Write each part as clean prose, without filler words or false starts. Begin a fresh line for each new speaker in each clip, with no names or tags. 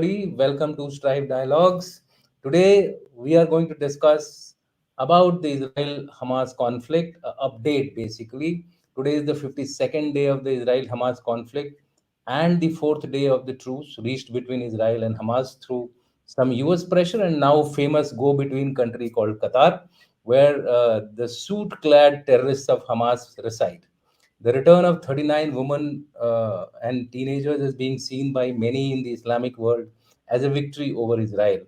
Welcome to Strive Dialogues. Today, we are going to discuss about the Israel-Hamas conflict update. Basically, today is the 52nd day of the Israel-Hamas conflict and the fourth day of the truce reached between Israel and Hamas through some U.S. pressure and now famous go-between country called Qatar, where the suit-clad terrorists of Hamas reside. The return of 39 women and teenagers is being seen by many in the Islamic world as a victory over Israel.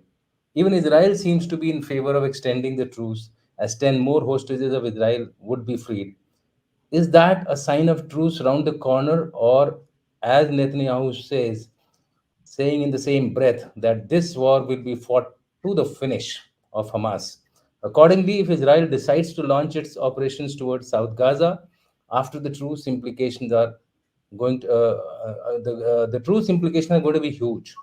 Even Israel seems to be in favor of extending the truce, as 10 more hostages of Israel would be freed. Is that a sign of truce round the corner, or as Netanyahu says, saying in the same breath that this war will be fought to the finish of Hamas? Accordingly, if Israel decides to launch its operations towards South Gaza after the truce, implications are the truce implications are going to be huge.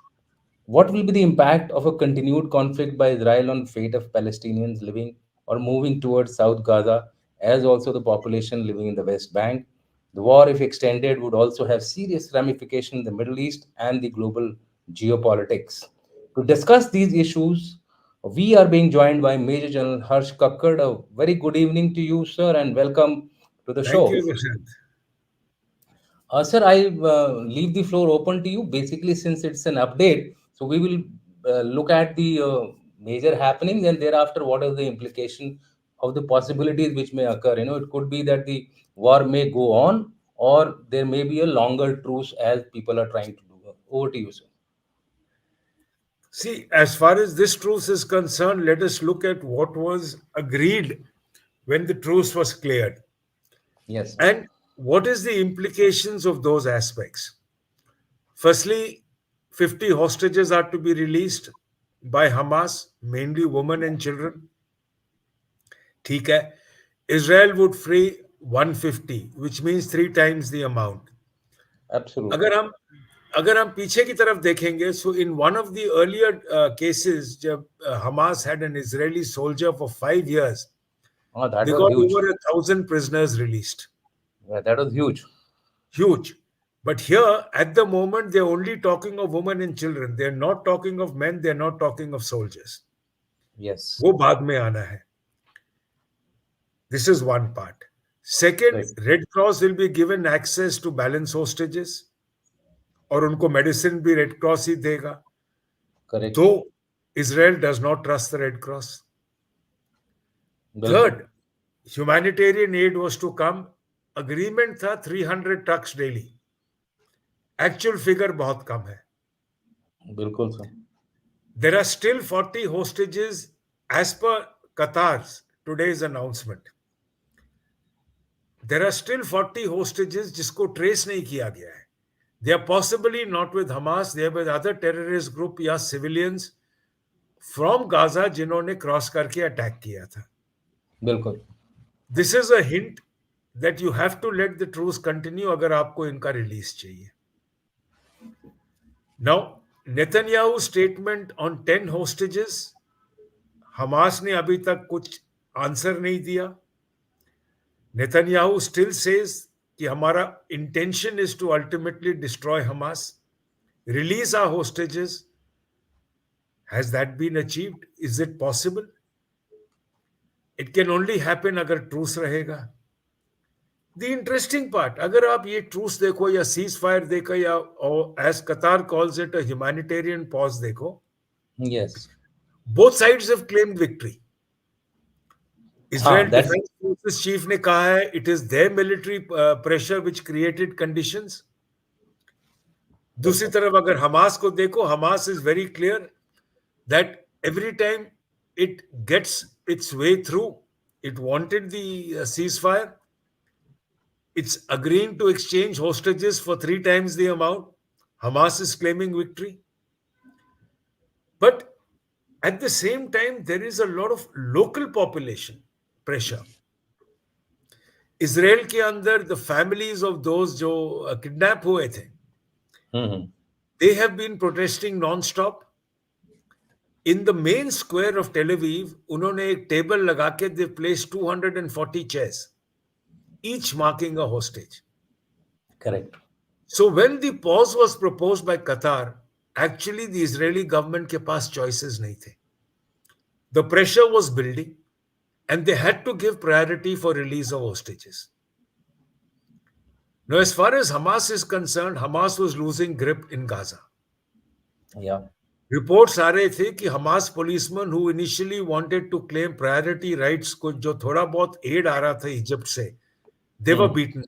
What will be the impact of a continued conflict by Israel on fate of Palestinians living or moving towards South Gaza, as also the population living in the West Bank? The war, if extended, would also have serious ramifications in the Middle East and the global geopolitics. To discuss these issues, we are being joined by Major General Harsh Kakar. A very good evening to you, sir, and welcome to the
Thank
show.
you, Nishant.
Sir, I leave the floor open to you. Basically, since it's an update, so we will look at the major happenings and thereafter what is the implication of the possibilities which may occur. It could be that the war may go on, or there may be a longer truce as people are trying to do. Over to you, sir.
See, as far as this truce is concerned, let us look at what was agreed when the truce was cleared
Yes,
and what is the implications of those aspects. Firstly, 50 hostages are to be released by Hamas, mainly women and children. ठीक है. Israel would free 150, which means three times the amount.
absolutely.
अगर हम अगर हम पीछे की तरफ देखेंगे, so in one of the earlier cases जब Hamas had an Israeli soldier for 5 years,
Oh, that
they
was
got
huge.
over 1,000 prisoners released.
Yeah, that was huge.
Huge. But here, at the moment, they're only talking of women and children. They're not talking of men. They're not talking of soldiers.
Yes,
वो बाद में आना है. This is one part. Second,
right,
Red Cross will be given access to balance hostages और उनको medicine भी red cross ही देगा.
correct.
Though Israel does not trust the Red Cross.
बिल्कुल,
Third, humanitarian aid was to come. Agreement था 300 trucks daily. Actual figure बहुत कम है.
बिल्कुल sir.
There are still 40 hostages as per Qatar's today's announcement. There are still 40 hostages जिसको trace नहीं किया गया है. They are possibly not with Hamas, they are with other terrorist group या civilians from Gaza जिन्होंने क्रॉस करके attack किया था.
बिल्कुल.
This is a hint that you have to let the truce continue अगर आपको इनका रिलीज चाहिए. Now, Netanyahu's statement on 10 hostages, Hamas ने अभी तक कुछ आंसर नहीं दिया. Netanyahu still says कि हमारा intention is to ultimately destroy Hamas, release our hostages. Has that been achieved? Is it possible? It can only happen अगर truce रहेगा. The interesting part, अगर आप ये truce देखो या ceasefire देखो या as Qatar calls it a humanitarian pause देखो,
Yes.
both sides have claimed victory.
हाँ,
Israel
that's
Defense Forces chief ने कहा है it is their military pressure which created conditions. दूसरी
बिल्कुल.
तरफ अगर हमास को देखो, Hamas is very clear that every time it gets its way through, it wanted the ceasefire. It's agreeing to exchange hostages for three times the amount. Hamas is claiming victory. But at the same time, there is a lot of local population pressure. Israel के अंदर the families of those जो kidnap हुए थे,
हम्म.
they have been protesting non-stop. In the main square of Tel Aviv, उन्होंने एक table लगा के they placed 240 chairs, each marking a hostage.
Correct.
So when the pause was proposed by Qatar, Actually, the Israeli government के पास choices नहीं थे. The pressure was building, and they had to give priority for release of hostages. Now, as far as Hamas is concerned, Hamas was losing grip in Gaza.
Yeah.
Reports आ रहे थे कि Hamas policemen who initially wanted to claim priority rights को जो थोड़ा बहुत aid आ रहा था Egypt से, they were
Hmm.
beaten.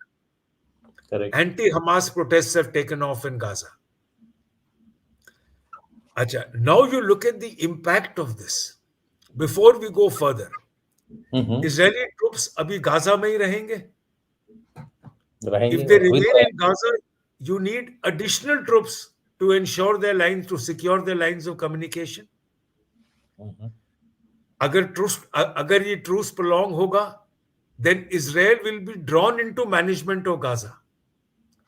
Correct.
Anti-Hamas protests have taken off in Gaza. Acha, now you look at the impact of this. Before we go further,
Mm-hmm.
Israeli troops अभी Gaza में ही रहेंगे.
रहेंगे
If they
with
remain in Gaza, you need additional troops to ensure their lines, to secure their lines of communication.
Mhm.
अगर ये truce prolong होगा, then Israel will be drawn into management of Gaza,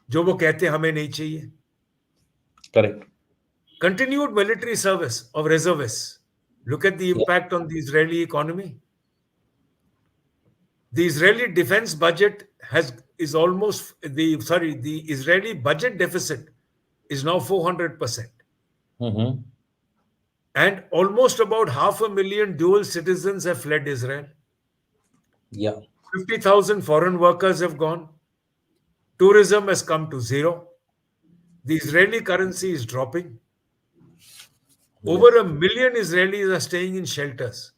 जो वो कहते हैं हमें नहीं चाहिए.
Correct.
Continued military service of reservists. Look at the
Yeah.
impact on the Israeli economy. The Israeli defense budget is almost the Israeli budget deficit is now 400%.
Mm-hmm.
And almost about 500,000 dual citizens have fled Israel.
Yeah.
50,000 foreign workers have gone. Tourism has come to zero. The Israeli currency is dropping. Over
Yes.
1 million Israelis are staying in shelters,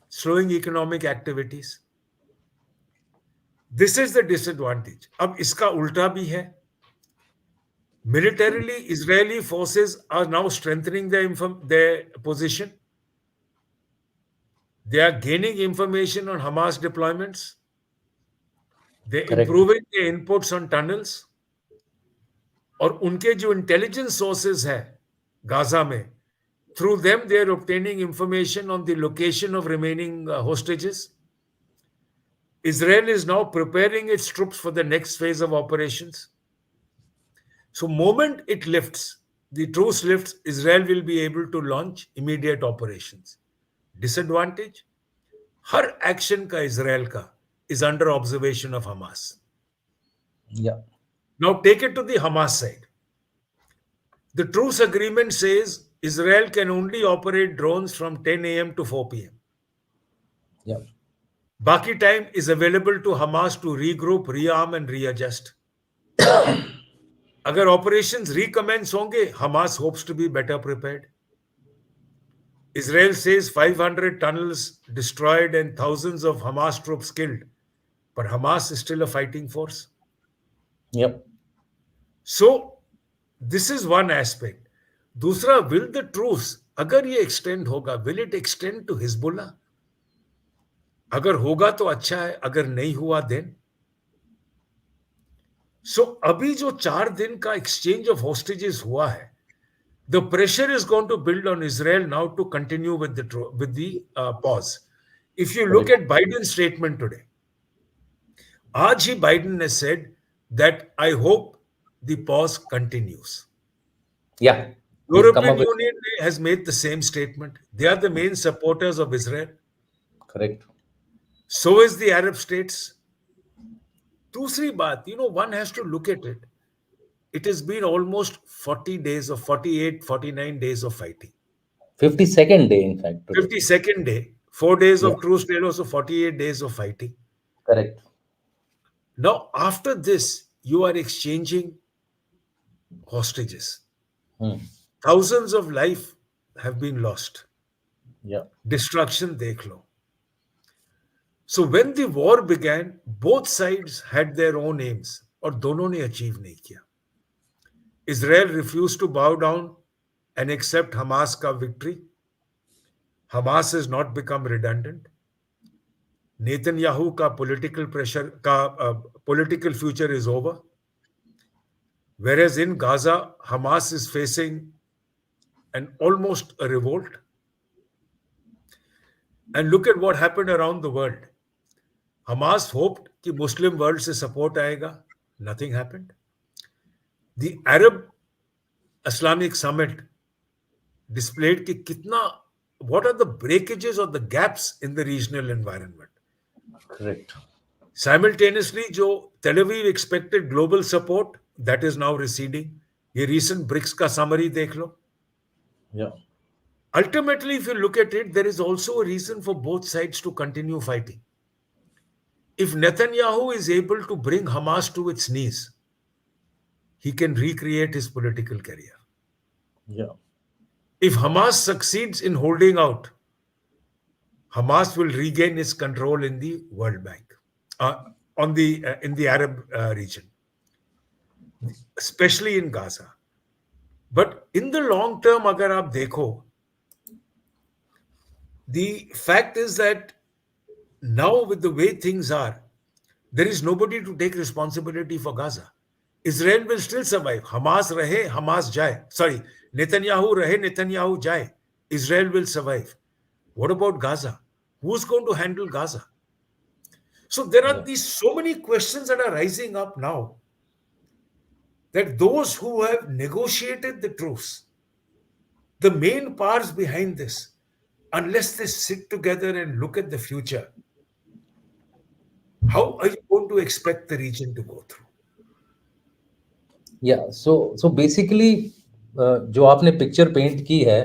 slowing economic activities. This is the disadvantage. अब इसका उल्टा भी है. Militarily, Israeli forces are now strengthening their position. They are gaining information on Hamas deployments. They're
Correct.
improving their inputs on tunnels. और उनके जो intelligence sources है Gaza में, through them they are obtaining information on the location of remaining hostages. Israel is now preparing its troops for the next phase of operations. So, moment it lifts, the truce lifts, Israel will be able to launch immediate operations. Disadvantage? Her action का Israel का is under observation of Hamas.
Yeah.
Now take it to the Hamas side. The truce agreement says Israel can only operate drones from 10 a.m. to 4 p.m.
Yeah.
Baki time is available to Hamas to regroup, rearm and readjust. अगर operations recommence होंगे, Hamas hopes to be better prepared. Israel says 500 tunnels destroyed and thousands of Hamas troops killed. But Hamas is still a fighting force.
Yep.
So, this is one aspect. दूसरा, will the truce, अगर ये extend होगा, will it extend to Hezbollah? अगर होगा तो अच्छा है, अगर नहीं हुआ then. So, अभी जो 4 दिन का exchange of hostages हुआ है, the pressure is going to build on Israel now to continue with the pause. If you look
Correct.
at Biden's statement today, आज ही Biden has said that I hope the pause continues.
Yeah. He's come
European
up with
Union has made the same statement. They are the main supporters of Israel.
correct.
So is the Arab states. दूसरी बात, one has to look at it. It has been almost 40 days of 48, 49 days of fighting.
52nd day, in fact, today.
52nd day, 4 days
Yeah.
of truce, so 48 days of fighting.
Correct.
Now, after this, you are exchanging hostages.
Hmm.
Thousands of life have been lost.
Yeah.
Destruction, dekh lo. So when the war began, both sides had their own aims, और दोनों ने achieve नहीं किया. Israel refused to bow down and accept Hamas का victory. Hamas has not become redundant. Netanyahu का political pressure का political future is over. Whereas in Gaza, Hamas is facing an almost a revolt. And look at what happened around the world. Hamas hoped कि Muslim world से support आएगा. Nothing happened. The Arab Islamic Summit displayed कि कितना, what are the breakages or the gaps in the regional environment.
Correct.
Simultaneously, जो Tel Aviv expected global support, that is now receding. ये recent BRICS का summary देख लो.
Yeah.
Ultimately, if you look at it, there is also a reason for both sides to continue fighting. If Netanyahu is able to bring Hamas to its knees, he can recreate his political career.
Yeah.
If Hamas succeeds in holding out, Hamas will regain its control in the World Bank, on the in the Arab region, especially in Gaza. But in the long term, agar aap dekho, the fact is that now with the way things are, there is nobody to take responsibility for Gaza. Israel will still survive. Hamas rahe, Hamas jaye. Sorry, Netanyahu rahe, Netanyahu jaye. Israel will survive. What about Gaza? Who's going to handle Gaza? So there are
Yeah.
these so many questions that are rising up now, that those who have negotiated the truce, the main powers behind this, unless they sit together and look at the future, how are you going to expect the region to go through?
या so basically जो आपने picture paint की है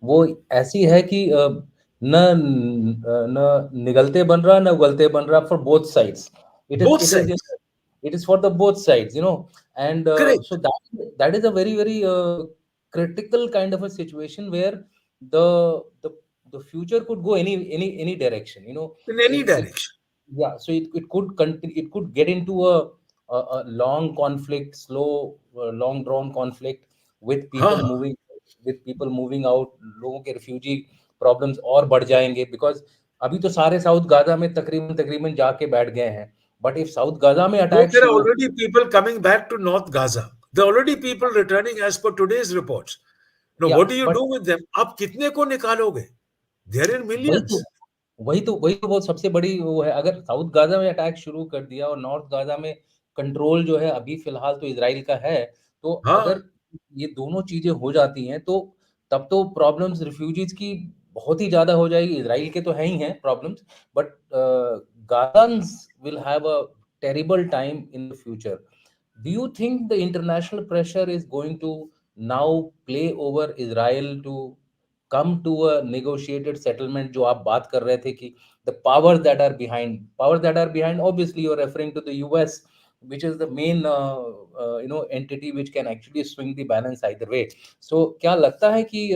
वो ऐसी है कि न न निगलते बन रहा न उगलते बन रहा for both sides it is
Both
it is
sides.
it is for the both sides, and so
Correct.
that is a very very critical kind of a situation where the the the future could go any direction,
In any
it
direction.
yeah, so it could continue, it could get into a long conflict, slow, long drawn conflict with people
हाँ,
moving, out, लोगों के refugee problems और बढ़ जाएंगे because अभी तो सारे south Gaza में तकरीबन तकरीबन जाके बैठ गए हैं, but if साउथ गाजा में
no,
अटैक
there are
शुरू,
already people coming back to North Gaza. There are already people returning as per today's reports. Now,
या
what do you
but
do with them? आप कितने को निकालोगे? They are in
वही तो
millions.
वही तो बहुत सबसे बड़ी वो है, अगर साउथ गाजा में अटैक शुरू कर दिया और नॉर्थ गाजा में कंट्रोल जो है अभी फिलहाल तो इजराइल का है, तो
हाँ,
अगर ये दोनों चीजें हो जाती हैं तो तब तो प्रॉब्लम्स रिफ्यूजीज की बहुत ही ज्यादा हो जाएगी, इजराइल के तो है ही हैं problems, but Gazans will have a terrible time in the future. Do you think the international pressure is going to now play over Israel to come to a negotiated settlement? जो आप बात कर रहे थे कि the powers that are behind, obviously you're referring to the US, which is the main entity which can actually swing the balance either way. So क्या लगता है कि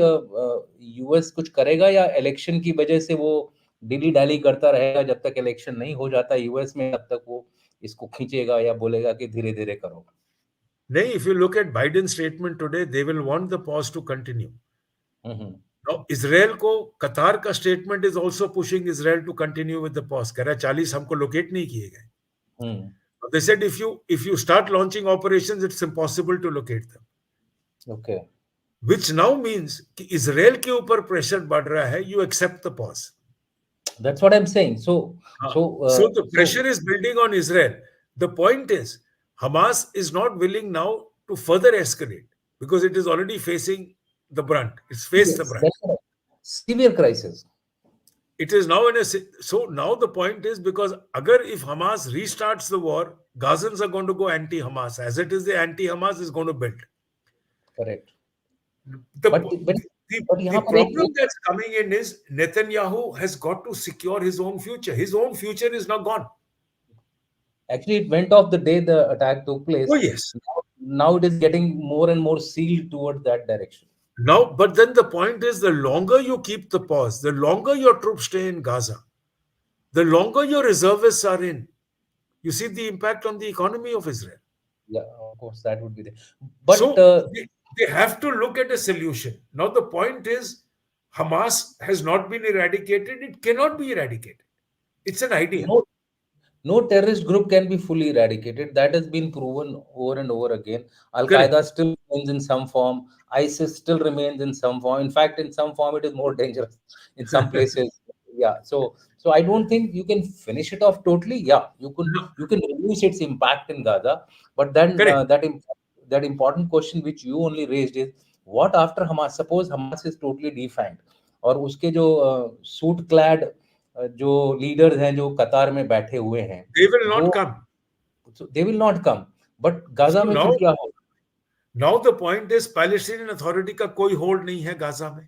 US कुछ करेगा या इलेक्शन की वजह से वो डिली डैली करता रहेगा, जब तक इलेक्शन नहीं हो जाता यूएस में तब तक वो इसको खींचेगा या बोलेगा कि धीरे-धीरे करो?
नहीं, if you look at Biden's statement today, they will want the pause to continue.
Hmm, hmm.
Now, Israel को कतार का statement is also pushing Israel to continue with the pause. कह रहा है 40 हमको locate नहीं किए गए.
हुँ,
They said if you start launching operations, it's impossible to locate them.
Okay.
Which now means कि इजराइल के ऊपर प्रेशर बढ़ रहा है, you accept the pause.
That's what I am saying.
हाँ.
सो
So the
so
pressure is building on Israel. The point is, Hamas is not willing now to further escalate because it is already facing the brunt. It's faced the
yes,
brunt.
That's right. Severe crisis.
It is now so now the point is, because agar if Hamas restarts the war, Gazans are going to go anti-Hamas. As it is, the anti-Hamas is going to build.
Correct.
The,
but but but
the
यहाँ पर
problem
एक
that's coming in is Netanyahu has got to secure his own future. His own future is now gone.
Actually it went off the day the attack took
Oh,
place.
yes.
Now it is getting more and more sealed towards that direction.
Now, but then the point is, the longer you keep the pause, the longer your troops stay in Gaza, the longer your reservists are in. You see the impact on the economy of Israel.
या of course that would be there. But
So they have to look at a solution. Now, the point is, Hamas has not been eradicated. It cannot be eradicated. It's an idea.
No no terrorist group can be fully eradicated. That has been proven over and over again. Al Qaeda
Correct.
still remains in some form. ISIS still remains in some form. In fact, in some form, it is more dangerous in some places. Yeah. So I don't think you can finish it off totally. Yeah,
No,
you can reduce its impact in Gaza, but then
correct.
that important question which you only raised is what after Hamas? Suppose Hamas is totally defanged और उसके जो suit clad जो leaders हैं जो कतार में बैठे हुए हैं
They will
वो
not come.
They will not come, but Gaza
So
में
now
फिर क्या होगा?
Now the point is Palestinian authority का कोई होल्ड नहीं है गाजा में.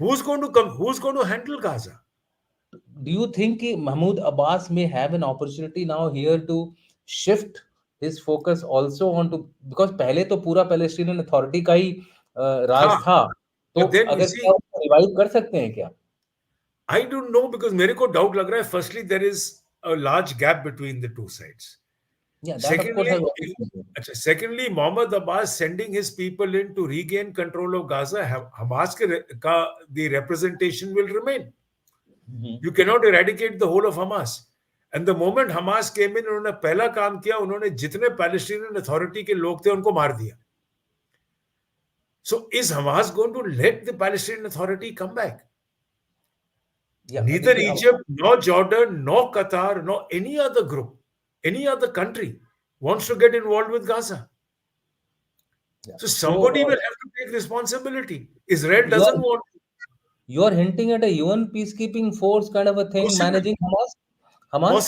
Who's going to handle Gaza?
Do you think Mahmoud Abbas may have an opportunity now here to shift his focus also onto, because पहले तो पूरा Palestinian authority का ही राज
हाँ,
था, तो
but then you
अगर क्या
see,
उसको रिवाइव कर सकते हैं क्या?
I don't know because मेरे को doubt लग रहा है. Firstly, there is a large gap between the two sides.
Yeah, that of course I
Secondly,
was thinking.
secondly, Mohammed Abbas sending his people in to regain control of Gaza, Hamas the representation will remain.
Mhm.
You cannot eradicate the whole of Hamas. And the moment Hamas came in, उन्होंने पहला काम किया, उन्होंने जितने Palestinian authority के लोग थे उनको मार दिया. So is Hamas going to let the Palestinian Authority come back?
Yeah,
Neither
देखिए अब
Egypt, nor Jordan, nor Qatar, nor any other group, any other country wants to get involved with Gaza.
yeah.
So
So
somebody will have to take responsibility. Israel
you
doesn't
are
want
you are hinting at a UN peacekeeping force kind of a thing
possibly,
managing Hamas?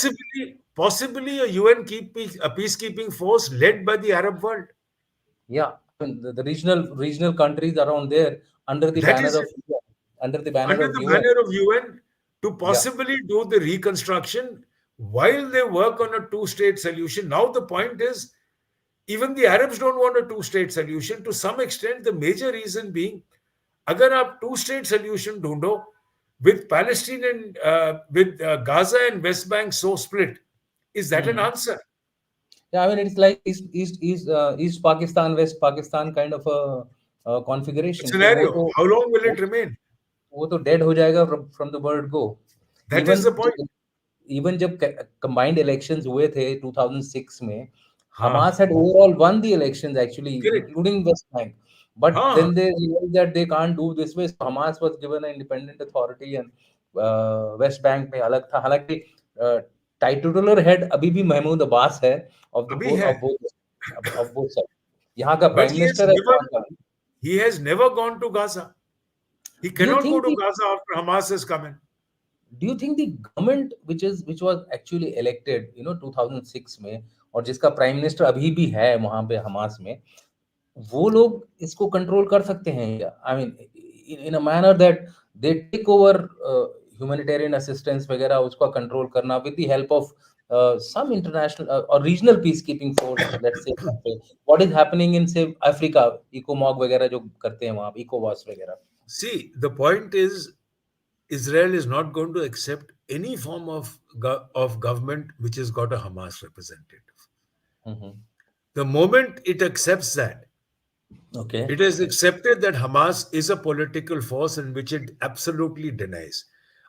possibly a UN a peacekeeping force led by the Arab world.
Yeah, I mean, the regional countries around there under the
That
banner
is
of
it.
under the banner
Under
of
the
UN.
banner of UN to
Yeah.
possibly do the reconstruction while they work on a two-state solution. Now the point is, even the Arabs don't want a two-state solution. To some extent, the major reason being, अगर आप two-state solution ढूंढो with Palestine and with Gaza and West Bank so split, is that an
Mhm.
answer?
Yeah, I mean it's like East Pakistan, West Pakistan kind of a
A
configuration. So
scenario. How long will it remain?
वो तो dead हो जाएगा from the word go.
That is
Even
the point.
even जब combined elections हुए थे 2006 में,
हाँ,
Hamas had overall won the elections actually,
correct.
including West Bank. But
हाँ,
then they realized that they can't do this way. So Hamas was given an independent authority and West Bank में अलग था. हालांकि titular head अभी भी महमूद अब्बास है of the
अभी
both
है.
of both sides. यहाँ का
But
प्राइम मिनिस्टर है वहाँ का.
he has never gone to Gaza. He
Do you
cannot go
think
to
the
Gaza after Hamas has come in.
do you think the government which was actually elected 2006 में और जिसका prime minister अभी भी है वहां पे Hamas में, वो लोग इसको कंट्रोल कर सकते हैं क्या? I mean in a manner that they take over humanitarian assistance वगैरह उसका कंट्रोल करना with the help of some international or regional peacekeeping force, let's say what is happening in say Africa, इकोमॉग वगैरह जो करते हैं वहां इकोवास वगैरह.
See, the point is, Israel is not going to accept any form of government which has got a Hamas representative.
Mhm.
The moment it accepts that,
Okay.
it has accepted that Hamas is a political force in which it absolutely denies.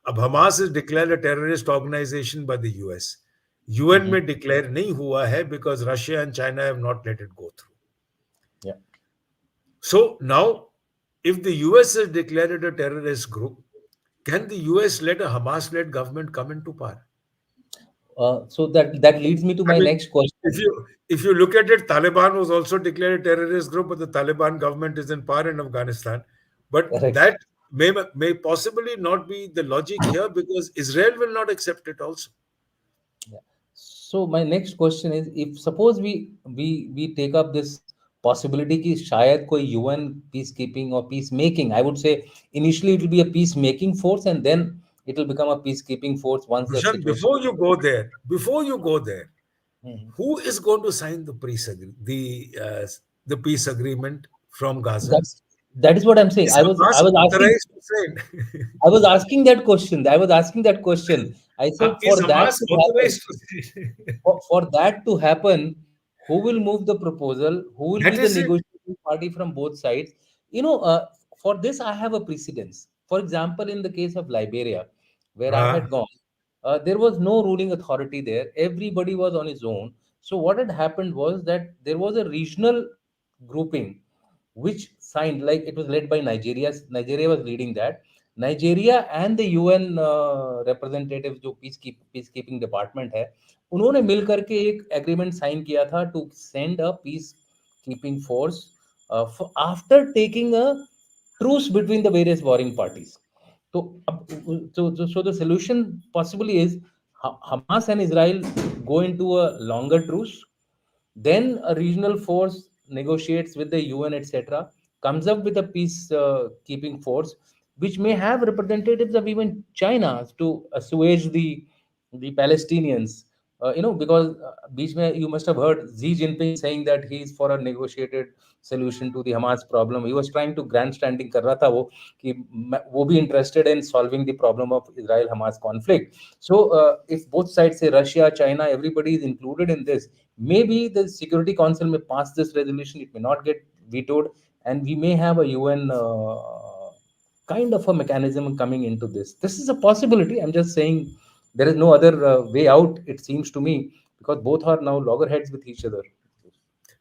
अब Hamas is declared a terrorist organization by the US. UN
Mhm.
में declare नहीं हुआ है because Russia and China have not let it go through.
Yeah.
So now, if the US has declared it a terrorist group, can the US let a Hamas-led government come into power?
So that leads me to
I
my
mean,
next question.
if you look at it, Taliban was also declared a terrorist group, but the Taliban government is in power in Afghanistan. But
Correct.
that may possibly not be the logic here because Israel will not accept it also.
Yeah. So my next question is, if suppose we take up this possibility कि शायद कोई UN peacekeeping or peacemaking, I would say initially it will be a peacemaking force and then it will become a peacekeeping force once the
Dushan,
situation.
before you go there,
Mhm.
who is going to sign the peace agreement from Gaza?
That's that is what I'm saying.
Is
I
Hamas
was asking
authorized to sign?
I was asking that question. I was asking that question. I said
Is
for that
Hamas
to happen,
authorized to sign?
for that to happen, who will move the proposal? Who will be
That
the
is it.
negotiating party from both sides? For this, I have a precedence. For example, in the case of Liberia, where I
Ah,
had gone, there was no ruling authority there. Everybody was on his own. So what had happened was that there was a regional grouping which signed, like it was led by Nigeria. Nigeria was leading that. Nigeria and the UN representatives जो peacekeeping department है, उन्होंने मिल करके एक agreement sign किया था to send a peace keeping force after taking a truce between the various warring parties. So, so the solution possibly is Hamas and Israel go into a longer truce, then a regional force negotiates with the UN, etc., comes up with a peace keeping force, which may have representatives of even China to assuage the Palestinians. Because बीच में you must have heard Xi Jinping saying that he is for a negotiated solution to the Hamas problem. He was trying to grandstanding कर रहा था वो कि वो भी interested in solving the problem of Israel Hamas conflict. So if both sides say Russia, China, everybody is included in this, maybe the Security Council may pass this resolution. It may not get vetoed, and we may have a UN kind of a mechanism coming into this. This is a possibility. I'm just saying there is no other way out. It seems to me because both are now loggerheads with each other.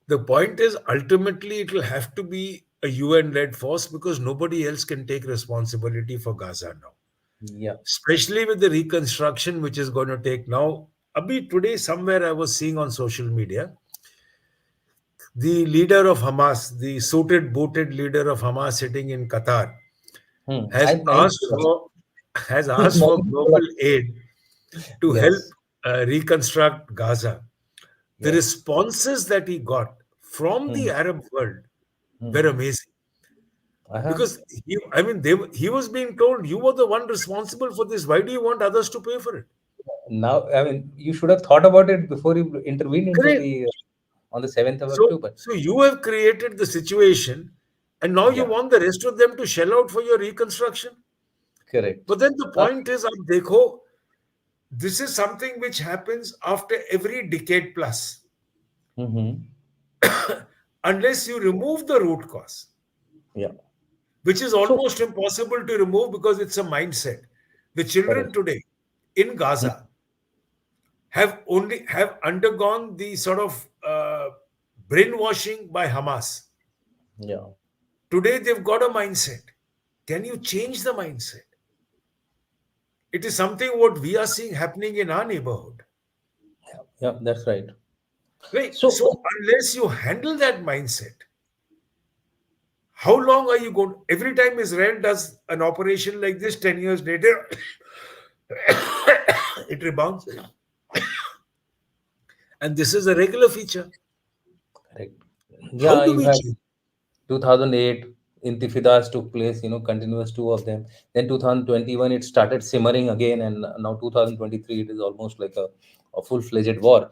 The point is, ultimately, it will have to be a UN led force because nobody else can take responsibility for Gaza now,
Yeah.
especially with the reconstruction which is going to take now. Abhi, today, somewhere I was seeing on social media, the leader of Hamas, the suited, booted leader of Hamas sitting in Qatar, has
I
asked for has asked for global aid to help
yes.
reconstruct Gaza. The
Yes.
responses that he got from the
Hmm.
Arab world were
Hmm.
amazing
Uh-huh.
because he was being told you were the one responsible for this. Why do you want others to pay for it?
Now, I mean, you should have thought about it before you intervened into
Correct.
the on the 7th of
So,
October.
so you have created the situation, and now you
Yeah,
want the rest of them to shell out for your reconstruction.
correct.
But then the
Uh,
point is, ab dekho, this is something which happens after every decade plus,
mhm.
unless you remove the root cause,
Yeah.
which is
So,
almost impossible to remove because it's a mindset. The children
correct.
today in
Mm,
Gaza have undergone the sort of brainwashing by Hamas.
yeah,
Today they've got a mindset. Can you change the mindset? It is something what we are seeing happening in our neighborhood.
yeah, that's right.
Right?
So,
So unless you handle that mindset, how long are you going? Every time Israel does an operation like this, 10 years later, it rebounds. And this is a regular feature.
correct.
How
Yeah,
do
you
we
had
change?
2008 intifadas took place, continuous two of them. Then 2021 it started simmering again, and now 2023 it is almost like a full-fledged war.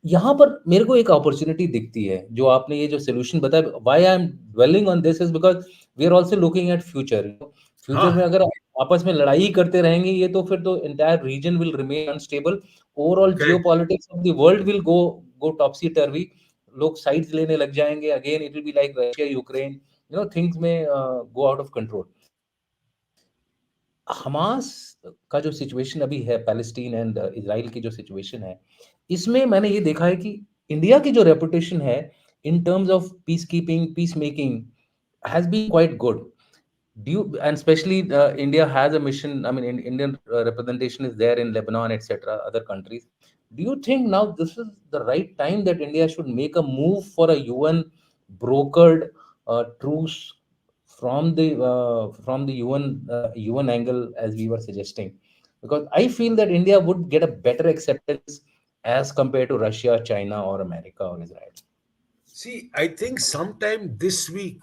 यहाँ पर मेरे को एक opportunity दिखती है जो आपने ये जो सोल्यूशन बताया. Why I am dwelling on this is because we are also looking at future. Future में
Huh?
अगर आपस में लड़ाई ही करते रहेंगे ये तो फिर तो entire region will remain unstable. Overall
Correct.
geopolitics of the world will go topsy turvy. लोग साइड्स लेने लग जाएंगे. Again it will be like Russia Ukraine. Things may go out of control. Hamas का जो सिचुएशन अभी है, Palestine and Israel की जो सिचुएशन है, इसमें मैंने ये देखा है कि इंडिया की जो रेपुटेशन है in terms of peace keeping, peace making, has been quite good. Do you, and especially India has a mission. I mean, Indian representation is there in Lebanon, etc., other countries. Do you think now this is the right time that India should make a move for a UN brokered truce from the UN angle, as we were suggesting? Because I feel that India would get a better acceptance as compared to Russia, China, or America or Israel.
See, I think sometime this week,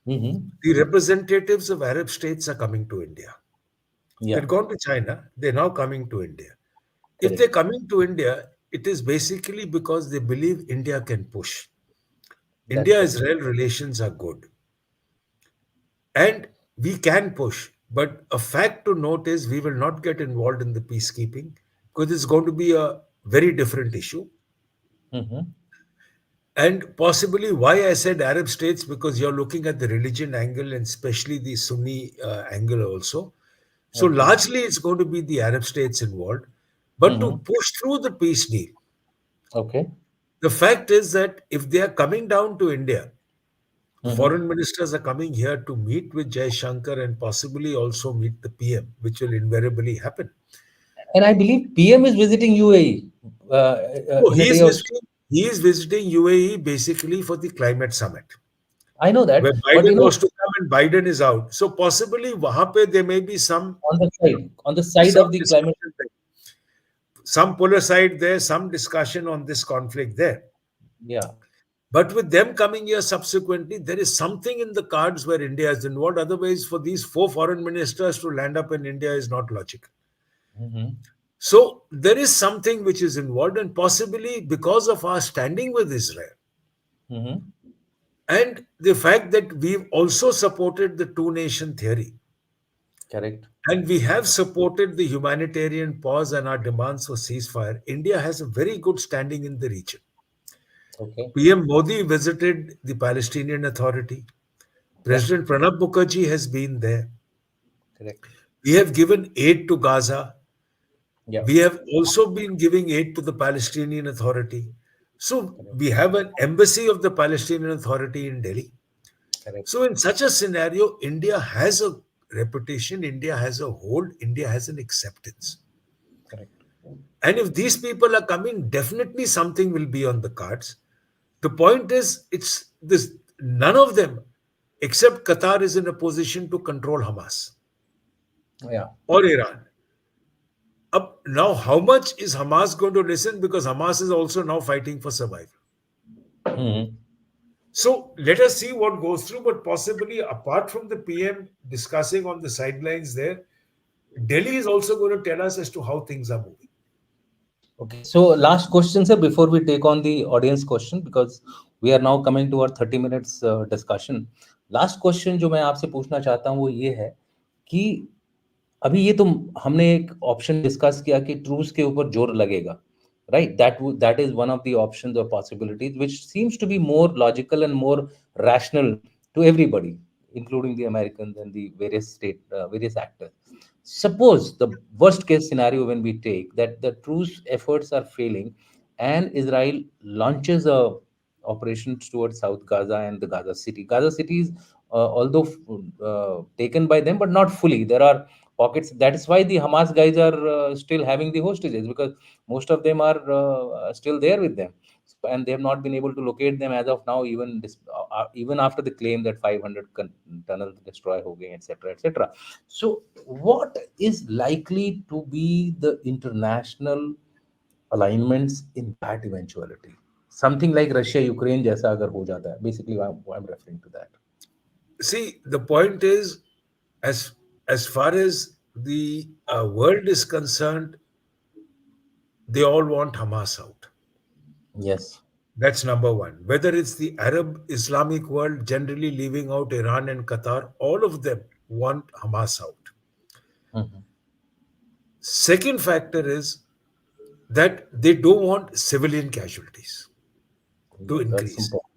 Mm-hmm.
the representatives of Arab states are coming to India.
Yeah,
They'd gone to China, they're now coming to India. If they're
correct.
coming to India, it is basically because they believe India can push.
That's
India
right.
Israel relations are good and we can push. But a fact to note is we will not get involved in the peacekeeping because it's going to be a very different issue.
Mm-hmm.
And possibly why I said Arab states because you're looking at the religion angle and especially the Sunni angle also. So
Okay.
largely it's going to be the Arab states involved. But to
Mm-hmm.
push through the peace deal,
Okay.
the fact is that if they are coming down to India, the
Mm-hmm.
foreign ministers are coming here to meet with Jai Shankar and possibly also meet the PM, which will invariably happen.
And I believe PM is visiting UAE
So
in a day or two.
he is visiting UAE basically for the climate summit,
I know
where
that, but
Biden was to come and Biden is out. So possibly wahan pe there may be
on the side of the climate.
discussion. some pull aside there, some discussion on this conflict there.
Yeah.
But with them coming here subsequently, there is something in the cards where India is involved. Otherwise, for these four foreign ministers to land up in India is not logical.
Mm-hmm.
So there is something which is involved, and possibly because of our standing with Israel
Mm-hmm.
and the fact that we've also supported the two nation theory,
Correct.
and we have supported the humanitarian pause and our demands for ceasefire, India has a very good standing in the region.
Okay.
PM Modi visited the Palestinian Authority.
Yeah.
President Pranab Mukherjee has been there.
Correct.
We have given aid to Gaza.
Yeah.
We have also been giving aid to the Palestinian Authority. So
Correct.
we have an embassy of the Palestinian Authority in Delhi.
Correct.
So, in such a scenario, India has a reputation, India has a hold, India has an acceptance.
Correct.
And if these people are coming, definitely something will be on the cards. The point is, it's this none of them, except Qatar, is in a position to control Hamas
Yeah.
or Iran. Up now, how much is Hamas going to listen? Because Hamas is also now fighting for survival.
Mm-hmm.
So let us see what goes through. But possibly, apart from the PM discussing on the sidelines there, Delhi is also going to tell us as to how things are moving.
Okay, so last question, sir, before we take on the audience question, because we are now coming to our 30 minutes discussion. Last question जो मैं आपसे पूछना चाहता हूँ वो ये है कि अभी ये तो हमने एक ऑप्शन डिस्कस किया कि ट्रूस के ऊपर जोर लगेगा, right? That is one of the options और possibilities which seems to be more logical and more rational to everybody, including the Americans and the various actors. Suppose the worst case scenario when we take that the truce efforts are failing and Israel launches a operations towards South Gaza and the Gaza city. Gaza city is although taken by them, but not fully. There are pockets. That is why the Hamas guys are still having the hostages, because most of them are still there with them. So, and they have not been able to locate them as of now, even even after the claim that 500 tunnels destroy ho gaye, etc., etc. So, what is likely to be the international alignments in that eventuality? Something like Russia Ukraine जैसा अगर हो जाता है, basically I'm referring to that.
See, the point is, as far as the world is concerned, they all want Hamas out.
Yes.
That's number one. Whether it's the Arab Islamic world, generally leaving out Iran and Qatar, all of them want Hamas out.
Mhm.
Second factor is that they don't want civilian casualties to
Yeah, that's
increase.
important.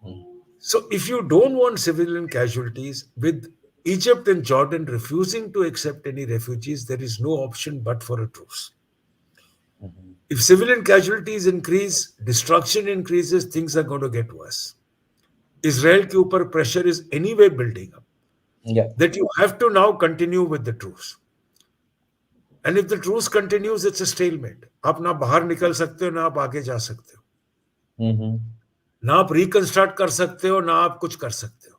Mm.
So, if you don't want civilian casualties, with Egypt and Jordan refusing to accept any refugees, there is no option but for a truce.
Mhm.
If civilian casualties increase, destruction increases, things are going to get worse. Israel के ऊपर pressure is anyway building up
Yeah.
that you have to now continue with the truce. And if the truce continues, it's a stalemate. आप ना बाहर निकल सकते हो ना आप आगे जा सकते हो
Mhm.
ना आप रिकंस्ट्रक्ट कर सकते हो ना आप कुछ कर सकते हो.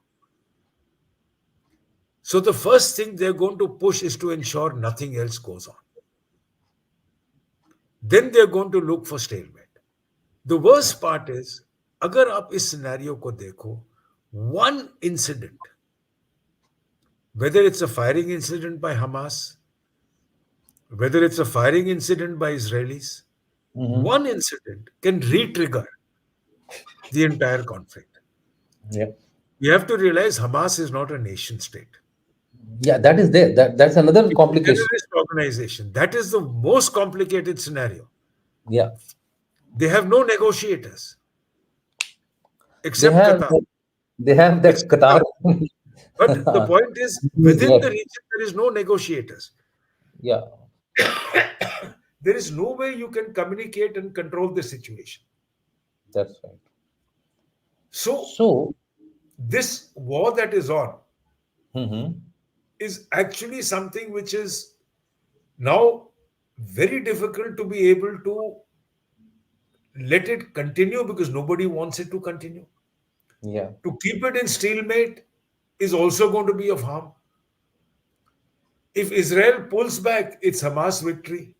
So the first thing they're going to push is to ensure nothing else goes on. Then they're going to look for stalemate. The
Yeah.
worst part is, अगर आप इस सिनेरियो को देखो, one incident, whether it's a firing incident by Hamas, whether it's a firing incident by Israelis,
Mhm.
one incident can re-trigger the entire conflict.
Yeah.
You have to realize Hamas is not a nation state.
Yeah, that is there. That's another
It's a
complication.
terrorist organization. That is the most complicated scenario.
Yeah.
They have no negotiators
They
except
have
Qatar.
they have that
Except
Qatar.
Qatar. But the point is,
He is
within
there.
the region, there is no negotiators.
Yeah,
There is no way you can communicate and control the situation.
that's right.
So,
So,
this war that is on
mhm,
is actually something which is now very difficult to be able to let it continue because nobody wants it to continue.
yeah,
To keep it in stalemate is also going to be of harm. If Israel pulls back, it's Hamas victory.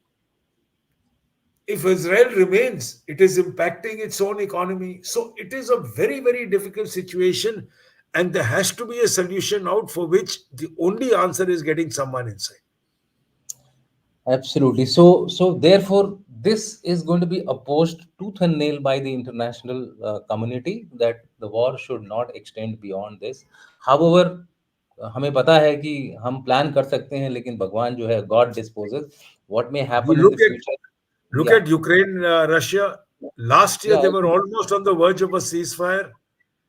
If Israel remains, it is impacting its own economy. So it is a very, very difficult situation. And there has to be a solution out for which the only answer is getting someone inside.
Absolutely. So therefore, this is going to be opposed tooth and nail by the international community that the war should not extend beyond this. However, हमें पता है कि हम plan कर सकते हैं, लेकिन भगवान जो है, God disposes what may
You
happen in the future.
look
Yeah,
at Ukraine, Russia. Last year
yeah,
they were almost on the verge of a ceasefire.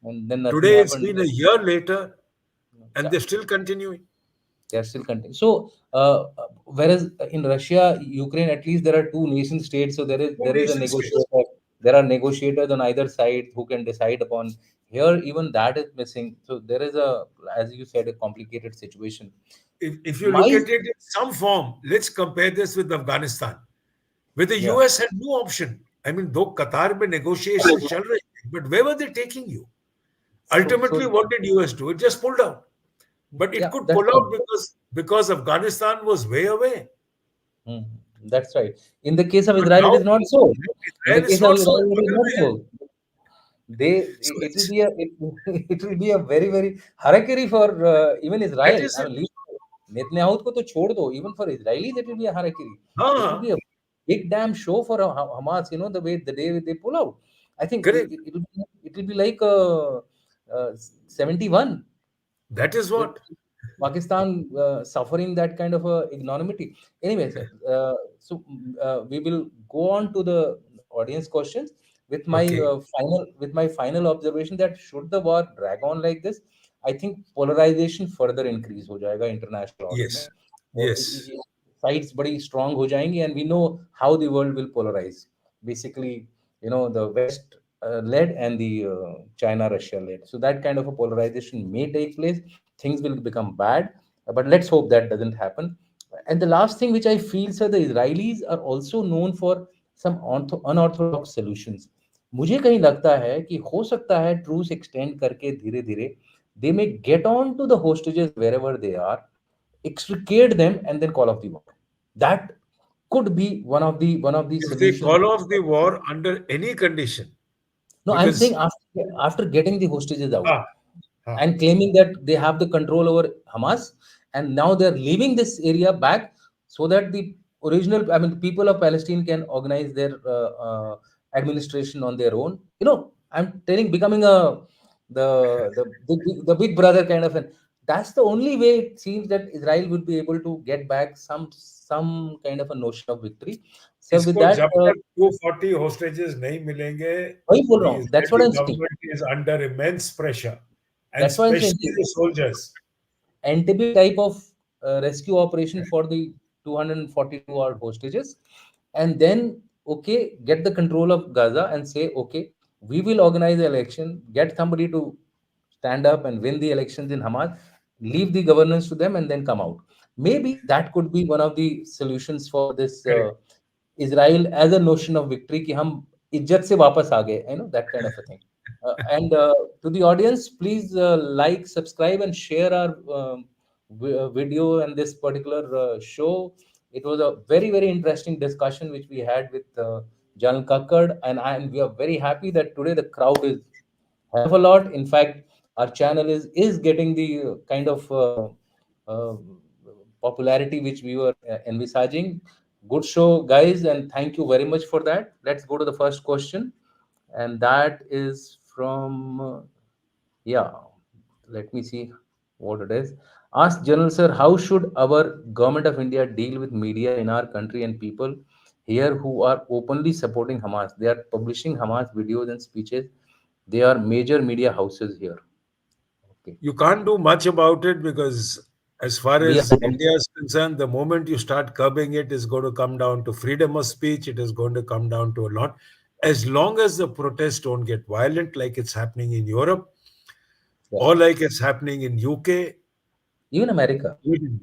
and then nothing
Today it's
happened.
been a year later, and
Yeah.
they're still continuing.
They are still continuing. So, whereas in Russia, Ukraine, at least there are two nation states. So
Two
there is a
nation states.
negotiator. There are negotiators on either side who can decide upon. Here, even that is missing. So there is a, as you said, a complicated situation.
If you
My
look at it in some form, let's compare this with Afghanistan, where the
Yeah.
US had no option. I mean, though Qatar mein negotiations chal rahe the, but where were they taking you? Ultimately,
So
what did US do? It just pulled out. But it
yeah,
could
that's
pull
right.
out because Afghanistan was way away.
Mhm. That's right. In the case of
But
Israel, it
now
is not so. In the
Israel is
case of
not so.
Israel, it is not
It's
so. They
So
it will be a it will be a very harakiri for even
that
Israel.
is
I
it.
mean, leave Netanyahu को तो छोड़ दो. Even for Israelis, it will be a harakiri. It will
हाँ,
be a big damn show for Hamas. You know the day they pull out. I think
correct.
it will be like 71
That is
with
what.
Pakistan suffering that kind of a ignominy. Anyways, we will go on to the audience questions
Okay.
with my final observation that should the war drag on like this, I think polarization further increase हो जाएगा international order में.
Yes.
वो
Yes.
sides बड़ी strong हो जाएंगी and we know how the world will polarize. Basically, the West led and the China Russia led. So that kind of a polarization may take place. Things will become bad, but let's hope that doesn't happen. And the last thing which I feel, sir, the Israelis are also known for some unorthodox solutions. मुझे कहीं लगता है कि हो सकता है truce extend करके धीरे धीरे they may get on to the hostages wherever they are, extricate them, and then call off the war. That could be one of the
If they
solutions.
call off the war under any condition,
No, I'm saying
because
after getting the hostages out
ah, ah,
and claiming that they have the control over Hamas, and now they're leaving this area back so that the original, I mean, the people of Palestine can organize their administration on their own. I'm telling, becoming the big brother kind of an. That's the only way it seems that Israel would be able to get back some kind of a notion of victory. So with
इसको
that,
जब तक 240 hostages नहीं मिलेंगे,
वही बोल रहा
the
हूँ. That's what
Israeli
I'm saying.
government is under immense pressure, and
That's what I'm saying.
especially the soldiers.
Entebbe type of rescue operation for the 242 odd hostages, and then okay, get the control of Gaza and say okay, we will organize the election, get somebody to stand up and win the elections in Hamas, leave the governance to them, and then come out. Maybe that could be one of the solutions for this
Correct.
Israel as a notion of victory कि हम इज्जत से वापस आ गए, that kind of a thing. And to the audience, please like, subscribe, and share our video and this particular show. It was a very interesting discussion which we had with General Kakar, and we are very happy that today the crowd is hell of a lot. In fact, our channel is getting the kind of uh, popularity which we were envisaging. Good show, guys, and thank you very much for that. Let's go to the first question, and that is from yeah. Let me see what it is. Ask General Sir, how should our government of India deal with media in our country and people here who are openly supporting Hamas? They are publishing Hamas videos and speeches. They are major media houses here. Okay,
You can't do much about it because, as far
we are
as India is concerned, the moment you start curbing it, is going to come down to freedom of speech. It is going to come down to a lot. As long as the protests don't get violent, like it's happening in Europe
yeah.
or like it's happening in UK,
Even America,
even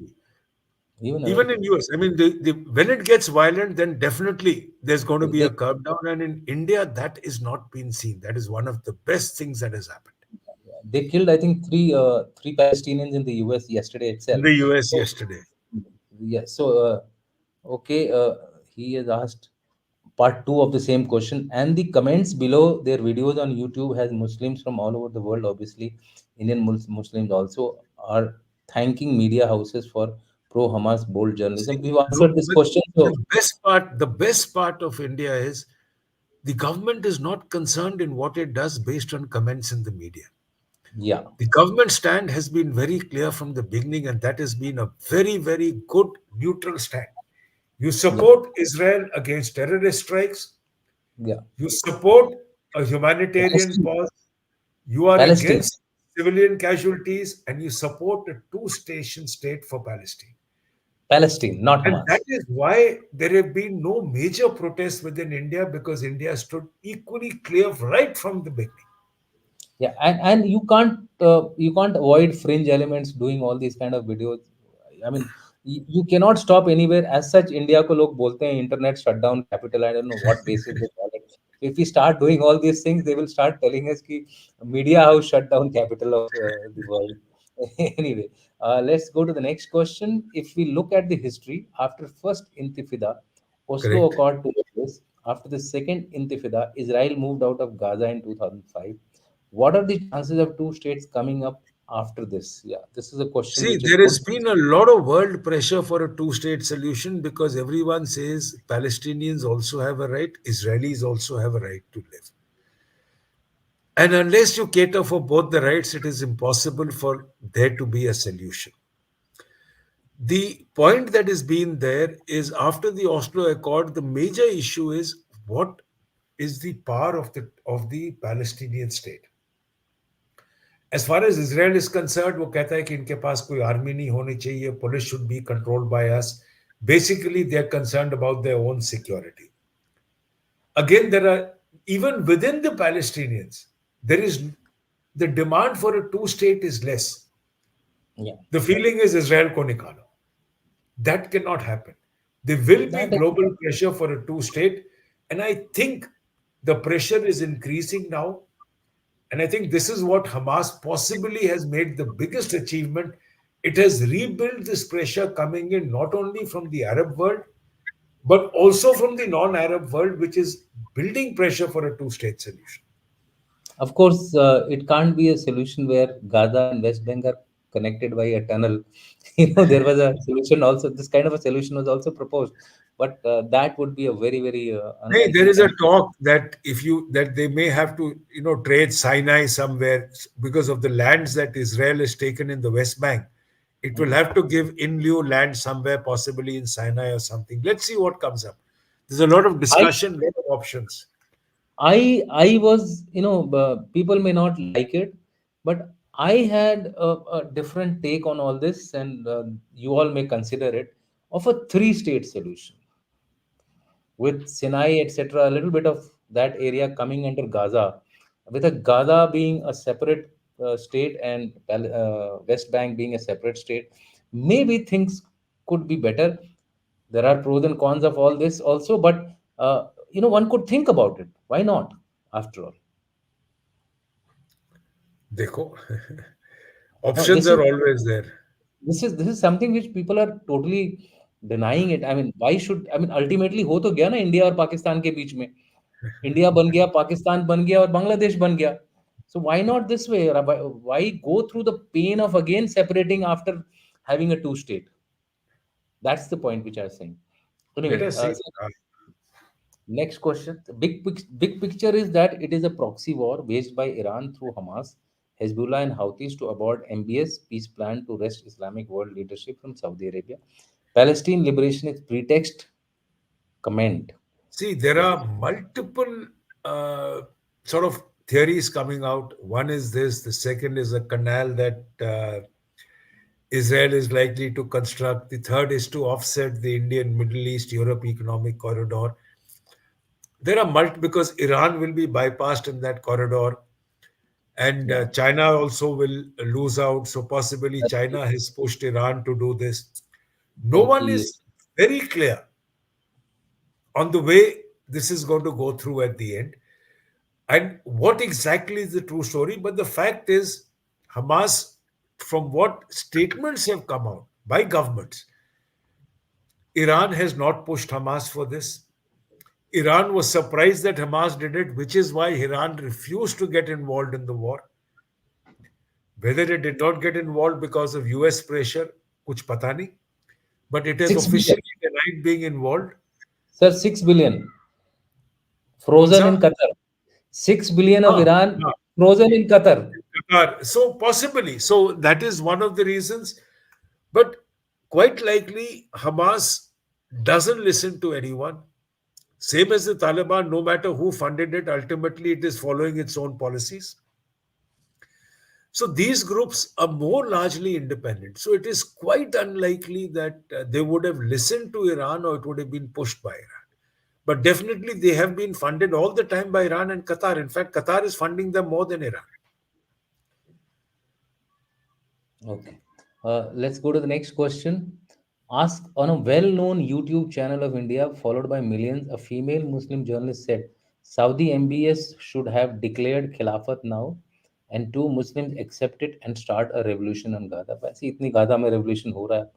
even
even
America.
in US. I mean, when it gets violent, then definitely there's going to be a
They
curb down. And in India, that is not been seen. That is one of the best things that has happened
they killed, I think, three Palestinians in the US yesterday
in
itself.
the US
So
yesterday.
yeah, so okay, he has asked. part two of the same question. And the comments below their videos on YouTube has Muslims from all over the world. Obviously, Indian Muslims also are thanking media houses for pro Hamas bold
See,
journalism. We've answered this
but
question. So,
the best part of India is the government is not concerned in what it does based on comments in the media.
yeah,
The government stand has been very clear from the beginning, and that has been a very, very good neutral stand. You
yeah,
support Israel against terrorist strikes,
yeah.
you support a humanitarian
Palestine,
pause, you are
Palestine,
against civilian casualties, and you support a two-station state for Palestine.
Palestine, not
And that
Hamas.
is why there have been no major protests within India because India stood equally clear right from the beginning.
Yeah, and you can't avoid fringe elements doing all these kind of videos. I mean, you cannot stop anywhere. As such, India ko log bolte hain internet shutdown capital. I don't know what basis they call it. If we start doing all these things, they will start telling us ki media house shutdown capital of the world. Anyway, let's go to the next question. If we look at the history after first Intifada, Oslo
Correct.
Accord to this. After the second Intifada, Israel moved out of Gaza in 2005. What are the chances of two states coming up after this? Yeah, this is a question
See,
which is
there
put.
has been a lot of world pressure for a two-state solution because everyone says Palestinians also have a right, Israelis also have a right to live. And unless you cater for both the rights, it is impossible for there to be a solution. The point that has been there is after the Oslo Accord, the major issue is what is the power of the Palestinian state. As far as Israel is concerned, वो कहता है कि इनके पास कोई army नहीं होनी चाहिए, police should be controlled by us. Basically, they are concerned about their own security. Again, there are even within the Palestinians, there is the demand for a two-state is less.
Yeah,
The feeling is Israel ko nikalo. That cannot happen. There will be
that is
global pressure for a two-state, and I think the pressure is increasing now. And I think this is what Hamas possibly has made the biggest achievement. It has rebuilt this pressure coming in not only from the Arab world, but also from the non Arab world, which is building pressure for a two-state solution.
of course it can't be a solution where Gaza and West Bank are connected by a tunnel. There was a solution also. This kind of a solution was also proposed, but that would be a very very
Hey, there
unlikely
is a
kind.
talk that if you that they may have to trade Sinai somewhere because of the lands that Israel has taken in the West Bank. It will have to give in lieu land somewhere, possibly in Sinai or something. Let's see what comes up. There's a lot of
I
discussion, a lot of options.
I was, people may not like it, but I had a different take on all this, and you all may consider it of a three-state solution with Sinai, etc. A little bit of that area coming under Gaza, with a Gaza being a separate state and West Bank being a separate state. Maybe things could be better. There are pros and cons of all this also, but one could think about it. Why not? After all,
Dekho.
no,
Options are always there.
this is something which people are totally denying it. I mean, why should, I mean, ultimately हो तो गया ना India और पाकिस्तान के बीच में. India बन गया, पाकिस्तान बन गया और बांग्लादेश बन गया. So why not this way? Or why go through the pain of again separating after having a two state? That's the point which I was saying.
Let
Anyway,
us see.
so next question. The big picture is that it is a proxy war waged by Iran through Hamas, Hezbollah, and Houthis to abort MBS peace plan to wrest Islamic world leadership from Saudi Arabia. Palestine liberation is pretext. Comment.
See, there
Yeah.
are multiple uh, sort of theories coming out. One is this, the second is a canal that Israel is likely to construct, the third is to offset the Indian, Middle East, Europe economic corridor. There are because Iran will be bypassed in that corridor, and
Yeah.
China also will lose out. So, possibly,
Turkey,
China has pushed Iran to do this. No one
Turkey.
is very clear on the way this is going to go through at the end. And what exactly is the true story? But the fact is, Hamas, from what statements have come out by governments, Iran has not pushed Hamas for this. Iran was surprised that Hamas did it, which is why Iran refused to get involved in the war. Whether it did not get involved because of US pressure, kuch pata nahi, but it has
6 billion.
officially denied being involved.
Sir, 6 billion
कौन
frozen
सा?
in Qatar. 6 billion of
हाँ,
Iran
हाँ,
frozen in Qatar.
Qatar. So possibly, so that is one of the reasons. But quite likely, Hamas doesn't listen to anyone. Same as the Taliban, no matter who funded it, ultimately it is following its own policies. So these groups are more largely independent. So it is quite unlikely that they would have listened to Iran or it would have been pushed by Iran. But definitely they have been funded all the time by Iran and Qatar. In fact, Qatar is funding them more than Iran.
Okay. Let's go to the next question. Ask on a well-known YouTube channel of India, followed by millions, a female Muslim journalist said Saudi MBS should have declared Khilafat now, and two Muslims accept it and start a revolution on Gaza. वैसे इतनी Gaza में revolution हो रहा है,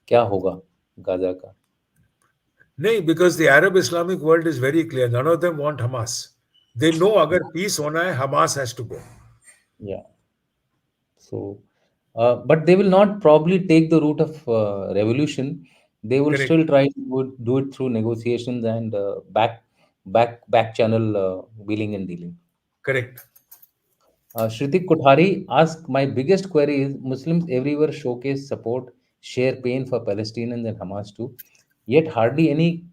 क्या होगा Gaza का?
No, because the Arab Islamic world is very clear. None of them want Hamas. They know agar peace hona hai, Hamas has to go.
Yeah. So, but they will not probably take the route of revolution. They will
Correct.
still try to do it through negotiations and back channel wheeling and dealing.
Correct.
Shritik Kothari asked, my biggest query is Muslims everywhere showcase support, share pain for Palestinians and Hamas too. Yet hardly any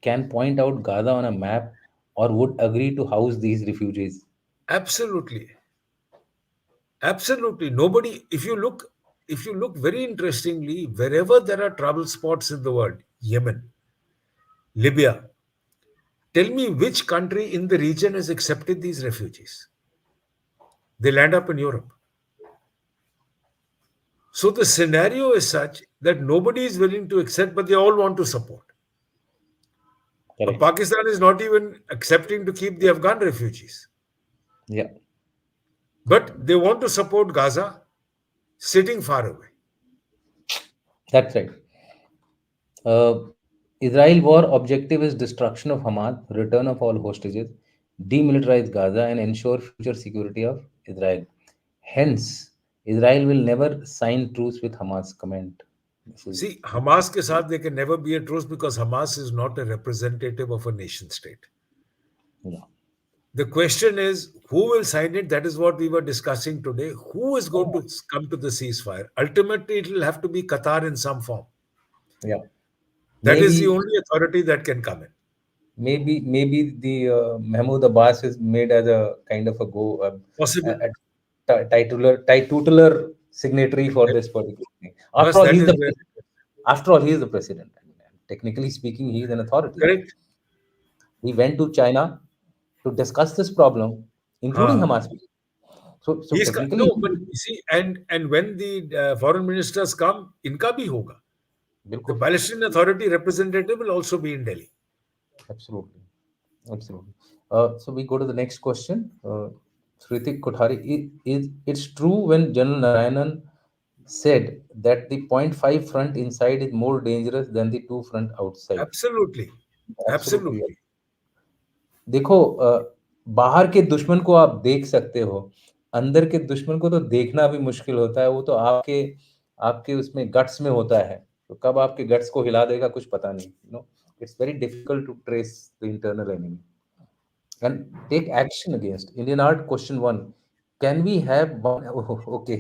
can point out Gaza on a map or would agree to house these refugees.
Absolutely. Absolutely. Nobody, if you look very interestingly, wherever there are trouble spots in the world, Yemen, Libya, tell me which country in the region has accepted these refugees. They land up in Europe. So the scenario is such that nobody is willing to accept, but they all want to support.
Correct.
Pakistan is not even accepting to keep the Afghan refugees,
Yeah,
but they want to support Gaza sitting far away.
that's right. Uh, Israel war objective is destruction of Hamas, return of all hostages, demilitarize Gaza, and ensure future security of Israel. Hence, Israel will never sign truce with Hamas. Comment. This is
See, Hamas ke saath there can never be a truce because Hamas is not a representative of a nation state.
yeah.
The question is who will sign it? That is what we were discussing today. Who is going to come to the ceasefire? Ultimately, it will have to be Qatar in some form.
Yeah.
That is the
Maybe
only authority that can come in.
maybe the Mahmoud Abbas is made as a kind of a
Possible.
titular signatory for this particular thing. After
Bas,
all,
that
he's
is
the
where.
after all he is the president. I mean, technically speaking, he is an authority.
Correct.
He went to China to discuss this problem, including
Ah.
Hamas. So technically,
No, but you see, and when the foreign ministers come, inka bhi hoga. The
bilkul,
Palestinian Authority representative will also be in Delhi.
absolutely, absolutely. So we go to the next question. Sritik Kothari, it's true when General Narayanan said that the point 0.5 front inside is more dangerous than the 2 front outside.
Absolutely.
Absolutely.
Absolutely.
देखो, बाहर के दुश्मन को आप देख सकते हो, अंदर के दुश्मन को तो देखना भी मुश्किल होता है, वो तो आपके आपके उसमें गट्स में होता है, तो कब आपके गट्स को हिला देगा कुछ पता नहीं, you know, it's very difficult to trace the internal enemy and take action against Indian art. Question one: can we have one? Okay,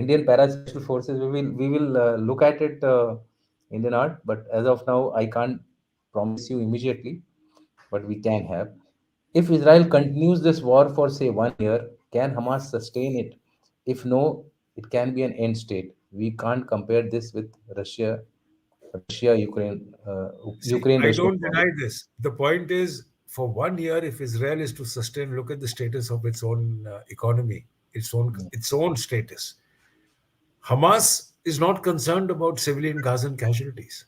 Indian para special forces. We will look at it, Indian art, but as of now, I can't promise you immediately. But we can have. If Israel continues this war for say 1 year, can Hamas sustain it? If no, it can be an end state. We can't compare this with
See, I
Ukraine-Russia
don't
problem.
deny this. The point is, for 1 year, if Israel is to sustain, look at the status of its own economy, its own status. Hamas is not concerned about civilian Gazan casualties.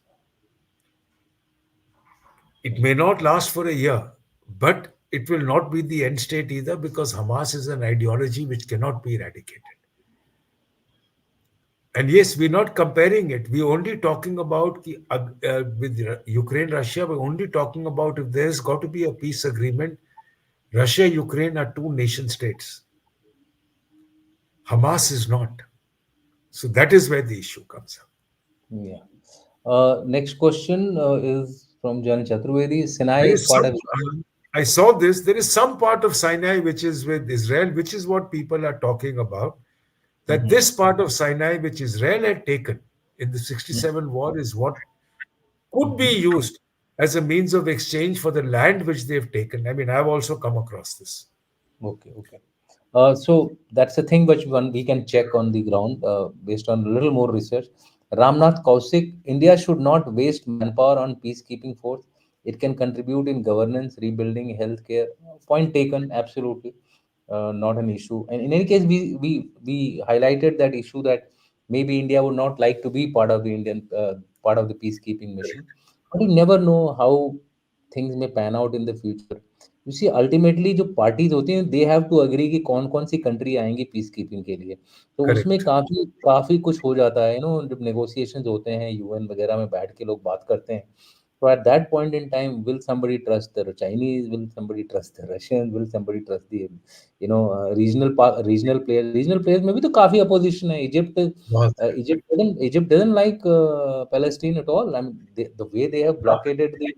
It may not last for a year, but it will not be the end state either because Hamas is an ideology which cannot be eradicated. And yes, we're not comparing it. We're only talking about with Ukraine, Russia. We're only talking about if there's got to be a peace agreement. Russia, Ukraine are two nation states. Hamas is not. So that is where the issue comes up.
Yeah. Next question is from Jan Chaturvedi. Sinai
There
is
is
part
some.
of.
I saw this. There is some part of Sinai which is with Israel, which is what people are talking about. That
Mhm.
this part of Sinai, which Israel had taken in the 67 war, is what could be
Mhm.
used as a means of exchange for the land which they've taken. I mean, I've also come across this.
Okay, okay. So that's a thing which one we can check on the ground based on a little more research. Ramnath Kausik, India should not waste manpower on peacekeeping force. It can contribute in governance, rebuilding, healthcare. Point taken, absolutely, not an issue. And in any case, we highlighted that issue that maybe India would not like to be part of the Indian part of the peacekeeping mission, but you never know how things may pan out in the future. You see, ultimately जो parties होती हैं they have to agree कि कौन कौन सी country आएंगी peace keeping के लिए, तो उसमें
Correct.
काफी काफी कुछ हो जाता है, जब negotiations होते हैं UN वगैरह में बैठ के लोग बात करते हैं, so at that point in time will somebody trust the Chinese, will somebody trust the Russians, will somebody trust the regional players में भी तो काफी opposition है.
बहुत है.
Egypt doesn't like Palestine at all. I mean the way they have blockaded the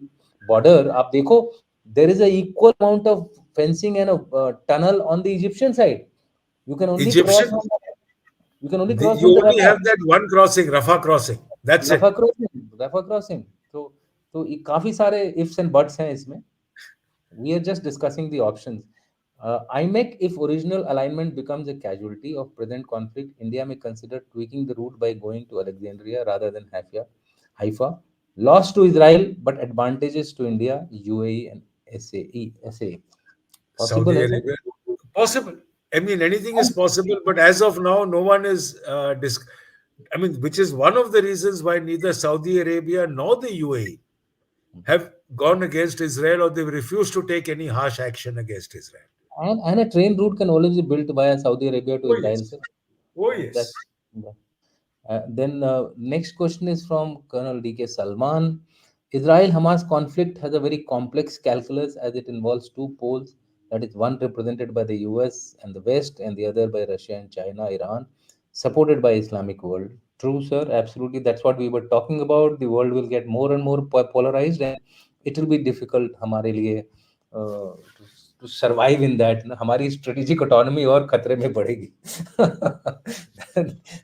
border, आप देखो, there is a equal amount of fencing and a tunnel on the Egyptian side. You can only cross
Egyptian,
from you can only cross
you
from the
only
Rafah.
have that one crossing, Rafah crossing. That's
Rafah
it.
crossing, Rafah crossing. तो ये काफी सारे ifs and buts हैं इसमें. We are just discussing the options. IMEC, if original alignment becomes a casualty of present conflict, India may consider tweaking the route by going to Alexandria rather than Haifa. Loss to Israel, but advantages to India, UAE, and SAE. Possible
Saudi
है sir?
Arabia, possible. I mean, anything is possible, but as of now, no one is. I mean, which is one of the reasons why neither Saudi Arabia nor the UAE have gone against Israel, or they've refused to take any harsh action against Israel.
And a train route can always be built via Saudi Arabia to
Oh
Israel,
yes,
sir.
oh
That,
yes.
yeah. Then next question is from Colonel DK Salman. Israel-Hamas conflict has a very complex calculus as it involves two poles. That is one represented by the US and the West, and the other by Russia and China, Iran, supported by Islamic World. True, sir. Absolutely. That's what we were talking about. The world will get more and more polarized, and it will be difficult हमारे लिए to survive in that. ना हमारी strategic autonomy और खतरे में पड़ेगी.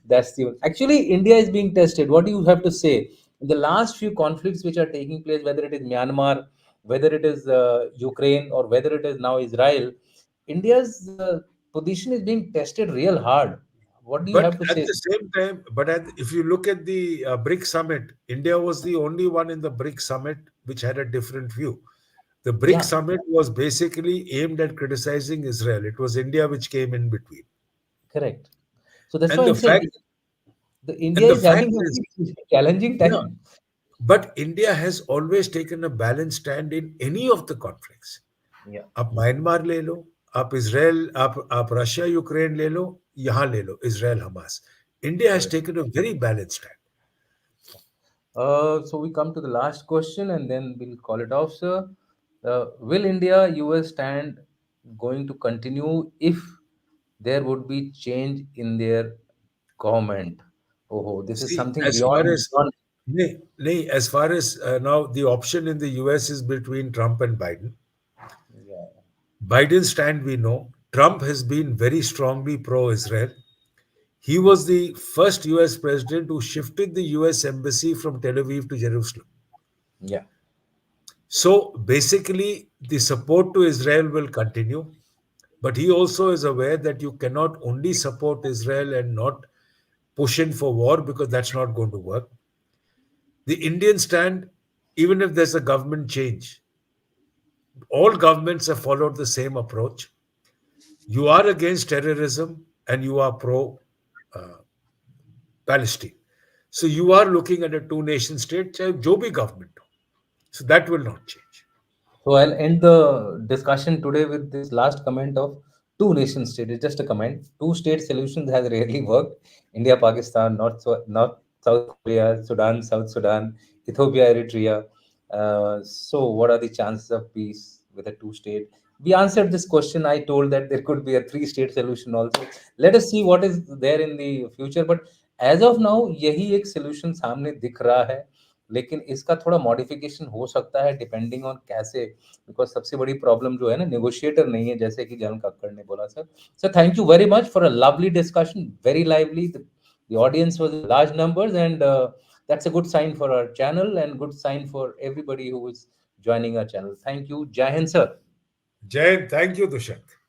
That's the actually India is being tested. What do you have to say? In the last few conflicts which are taking place, whether it is Myanmar, whether it is Ukraine, or whether it is now Israel, India's position is being tested real hard. What do you
But
have to
at
say?
the same time, if you look at the BRIC summit, India was the only one in the BRIC summit which had a different view. The BRIC
Yeah,
summit was basically aimed at criticizing Israel. It was India which came in between.
correct. So that's why
And
I'm
the
saying
fact
the
and
India
the
is
fact
having a
is,
very challenging
yeah,
time.
but India has always taken a balanced stand in any of the conflicts.
Yeah,
आप Myanmar ले लो, आप Israel, आप Russia Ukraine ले लो, यहाँ ले लो Israel Hamas. India has
correct.
taken a very balanced stand.
So we come to the last question and then we'll call it off, sir. Will India US stand going to continue if there would be change in their government? Oh, this is
See,
something
as far
beyond,
as as far as now the option in the US is between Trump and Biden.
yeah,
Biden's stand we know. Trump has been very strongly pro-Israel. He was the first US president who shifted the US embassy from Tel Aviv to Jerusalem.
yeah.
So basically, the support to Israel will continue. But he also is aware that you cannot only support Israel and not push in for war because that's not going to work. The Indian stand, even if there's a government change, all governments have followed the same approach. You are against terrorism and you are pro Palestine. So you are looking at a two nation state, चाहे जो भी government हो. So that will not change.
So I'll end the discussion today with this last comment of two nation state. It's just a comment. Two state solutions has rarely worked. India, Pakistan, North South Korea, Sudan, South Sudan, Ethiopia, Eritrea. So, what are the chances of peace with a two state? We answered this question. I told that there could be a three state solution also. Let us see what is there in the future. But as of now, यही एक solution सामने दिख रहा है. लेकिन इसका थोड़ा modification हो सकता है डिपेंडिंग ऑन कैसे, बिकॉज सबसे बड़ी प्रॉब्लम जो है ना, नेगोशिएटर नहीं है, जैसे कि जनरल कक्कड़ ने बोला sir. Sir thank you very much for a lovely discussion, very lively. The audience was in large numbers, and that's a good sign for our channel and good sign for everybody who is joining our channel. Thank you. Jai Hind, sir.
Jay, thank you, Dushyant.